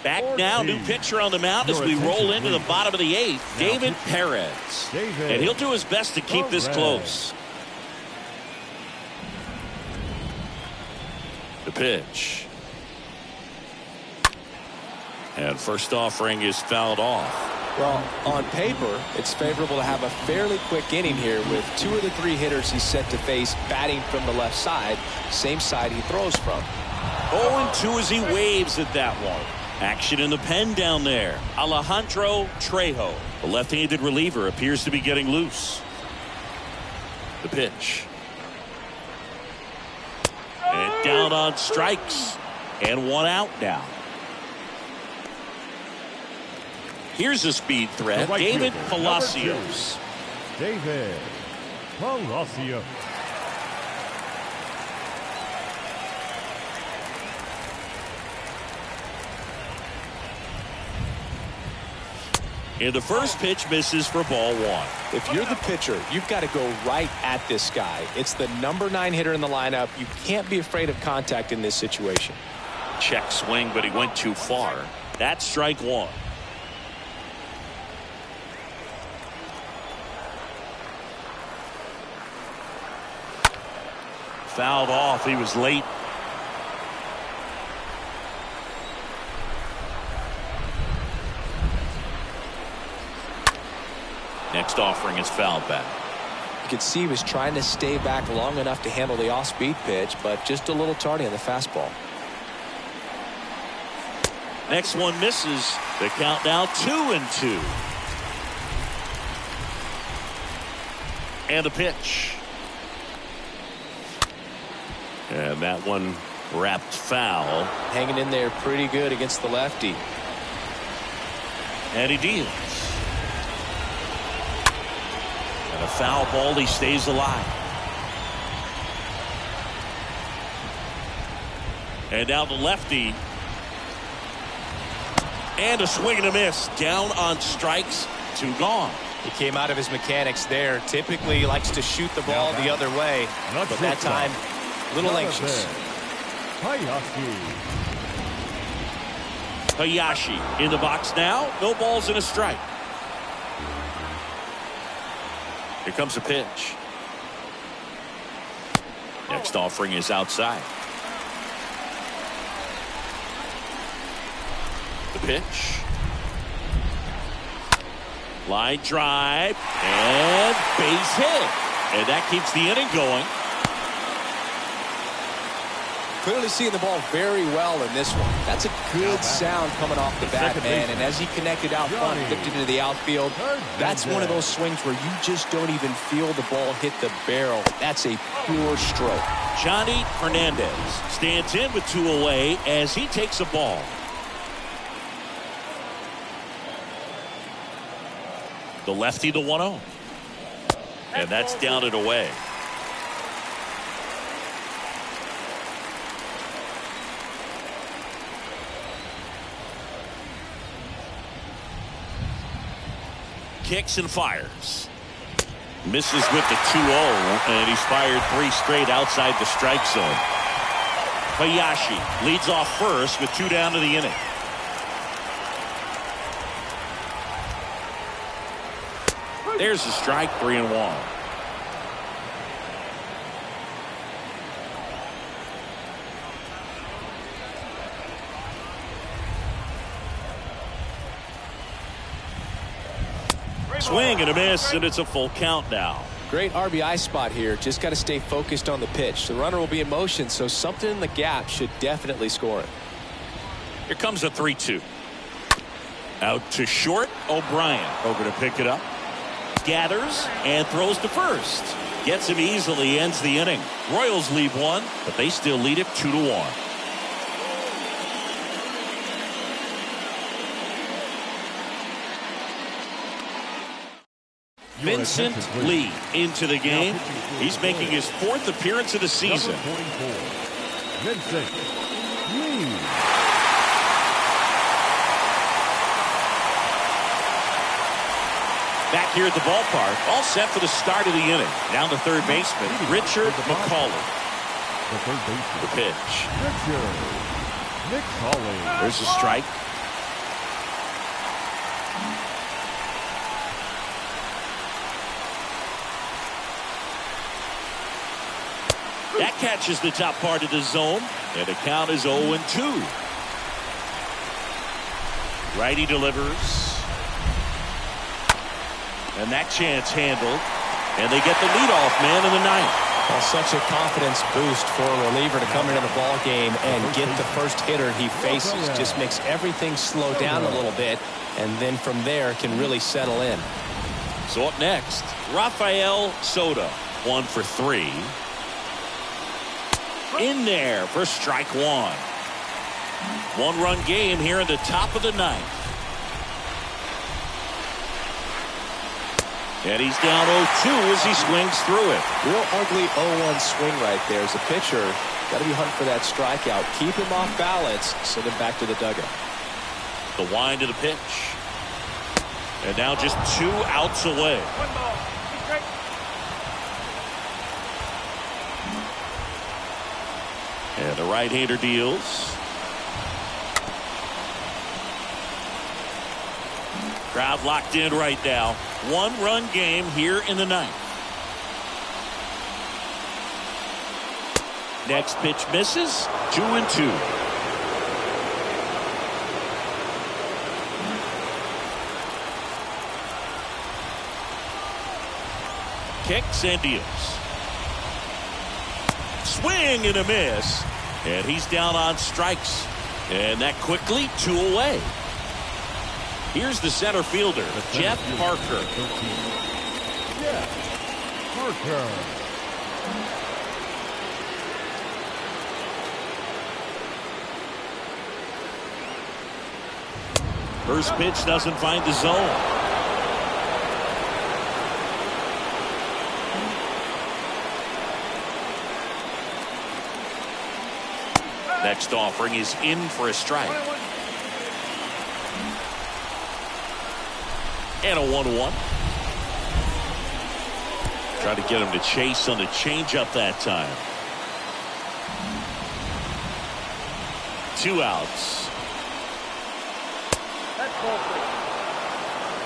Speaker 1: Back
Speaker 3: Ortiz.
Speaker 1: now, new pitcher on the mound as we roll into the bottom of the 8th, David Perez. And he'll do his best to keep this close. The pitch. And first offering is fouled off.
Speaker 2: Well, on paper, it's favorable to have a fairly quick inning here with 2 of the 3 hitters he's set to face batting from the left side, same side he throws from.
Speaker 1: 0-2 as he waves at that one. Action in the pen down there. Alejandro Trejo, the left-handed reliever, appears to be getting loose. The pitch. And down on strikes. And 1 out now. Here's a speed threat,
Speaker 3: Right
Speaker 1: David
Speaker 3: fielder,
Speaker 1: Palacios.
Speaker 3: David Palacios.
Speaker 1: And the first pitch misses for ball 1.
Speaker 2: If you're the pitcher, you've got to go right at this guy. It's the number 9 hitter in the lineup. You can't be afraid of contact in this situation.
Speaker 1: Check swing, but he went too far. That's strike 1. Fouled off. He was late. Next offering is fouled back.
Speaker 2: You could see he was trying to stay back long enough to handle the off-speed pitch, but just a little tardy on the fastball.
Speaker 1: Next one misses. The count now 2-2. And the pitch. And that one wrapped foul.
Speaker 2: Hanging in there pretty good against the lefty.
Speaker 1: And he deals. And a foul ball, he stays alive. And now the lefty. And a swing and a miss. Down on strikes, 2 gone.
Speaker 5: He came out of his mechanics there. Typically he likes to shoot the ball the other way, but that time a little anxious.
Speaker 1: Hayashi in the box now. No balls and a strike. Here comes a pitch. Next offering is outside. The pitch. Line drive and base hit. And that keeps the inning going.
Speaker 2: clearly seeing the ball very well in this one. That's a good sound coming off the bat, man. And as he connected out front, flipped it into the outfield, that's one of those swings where you just don't even feel the ball hit the barrel. That's a pure stroke.
Speaker 1: Johnny Hernandez stands in with 2 away as he takes a ball. The lefty to 1-0. And that's down and away. Kicks and fires. Misses with the 2-0, and he's fired 3 straight outside the strike zone. Hayashi leads off first with 2 down to the inning. There's a strike, 3-1. Swing and a miss, and it's a full count now.
Speaker 2: Great RBI spot here. Just got to stay focused on the pitch. The runner will be in motion, so something in the gap should definitely score it.
Speaker 1: Here comes a 3-2. Out to short. O'Brien over to pick it up. Gathers and throws to first. Gets him easily, ends the inning. Royals lead 1, but they still lead it 2-1. Vincent Lee into the game. He's making his 4th appearance of the season.
Speaker 3: Vincent Lee.
Speaker 1: Back here at the ballpark, all set for the start of the inning. Down to third baseman, Richard McCauley.
Speaker 3: The third baseman.
Speaker 1: The pitch.
Speaker 3: Richard McCauley.
Speaker 1: There's a strike. That catches the top part of the zone, and the count is 0-2. Righty delivers. And that chance handled. And they get the leadoff man in the 9th.
Speaker 2: Well, such a confidence boost for a reliever to come into the ball game and get the first hitter he faces. Just makes everything slow down a little bit, and then from there can really settle in.
Speaker 1: So up next, Rafael Soto, 1 for 3. In there for strike 1. 1-run game here in the top of the 9th. And he's down 0-2 as he swings through it.
Speaker 2: Real ugly 0-1 swing right there. As a pitcher, got to be hunting for that strikeout. Keep him off balance. Send him back to the dugout.
Speaker 1: The wind of the pitch. And now just 2 outs away.
Speaker 4: 1 ball. Strike.
Speaker 1: And the right-hander deals. Crowd locked in right now. 1-run game here in the 9th. Next pitch misses. 2-2. Kicks and deals. Swing and a miss. And he's down on strikes. And that quickly 2 away. Here's the center fielder, Jeff Parker.
Speaker 3: Jeff Parker.
Speaker 1: First pitch doesn't find the zone. Next offering is in for a strike. And a 1-1. Try to get him to chase on the changeup that time. 2 outs.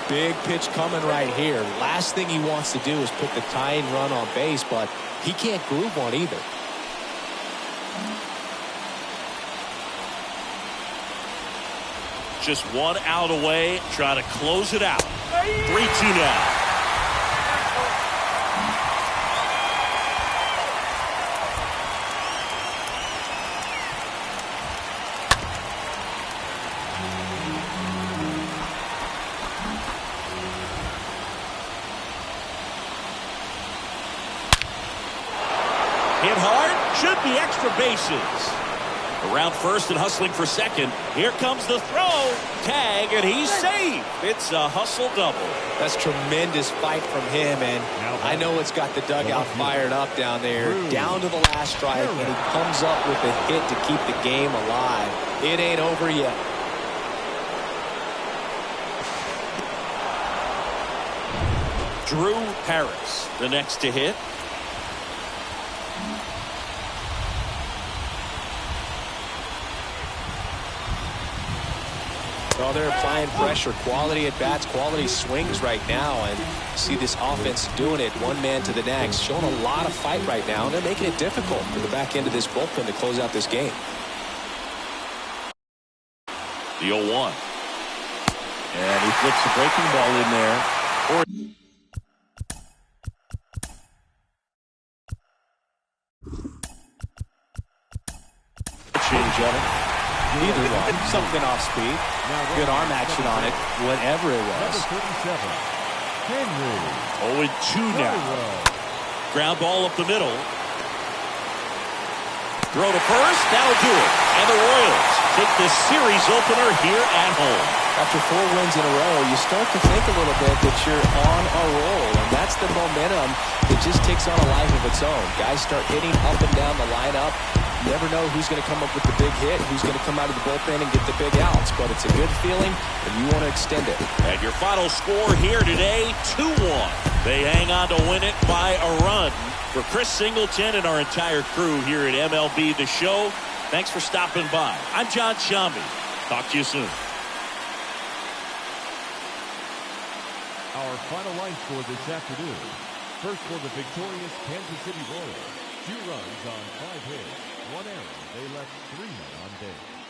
Speaker 2: Big pitch coming right here. Last thing he wants to do is put the tying run on base, but he can't groove one either.
Speaker 1: Just 1 out away. Try to close it out. 3-2 now. Hit hard. Should be extra bases. Around first and hustling for second. Here comes the throw. Tag, and he's safe. It's a hustle double.
Speaker 2: That's tremendous fight from him, and I know it's got the dugout fired up down there. Down to the last strike, and he comes up with a hit to keep the game alive. It ain't over yet.
Speaker 1: Drew Harris, the next to hit.
Speaker 2: Well, they're applying pressure, quality at bats, quality swings right now, and see this offense doing it one man to the next, showing a lot of fight right now, and they're making it difficult for the back end of this bullpen to close out this game.
Speaker 1: The 0-1.
Speaker 6: And he flips the breaking ball in there.
Speaker 2: Change of it. Either one. Something off speed. Good arm action on it. Whatever it was.
Speaker 3: Henry.
Speaker 1: 0-2 now. Ground ball up the middle. Throw to first. That'll do it. And the Royals take this series opener here at home.
Speaker 2: After 4 wins in a row, you start to think a little bit that you're on a roll, and that's the momentum that just takes on a life of its own. Guys start hitting up and down the lineup. You never know who's going to come up with the big hit, who's going to come out of the bullpen and get the big outs, but it's a good feeling, and you want to extend it.
Speaker 1: And your final score here today, 2-1. They hang on to win it by a run. For Chris Singleton and our entire crew here at MLB The Show, thanks for stopping by. I'm John Shambi. Talk to you soon.
Speaker 3: Our final line score this afternoon. First for the victorious Kansas City Royals. 2 runs on 5 hits. 1 error. They left 3 men on base.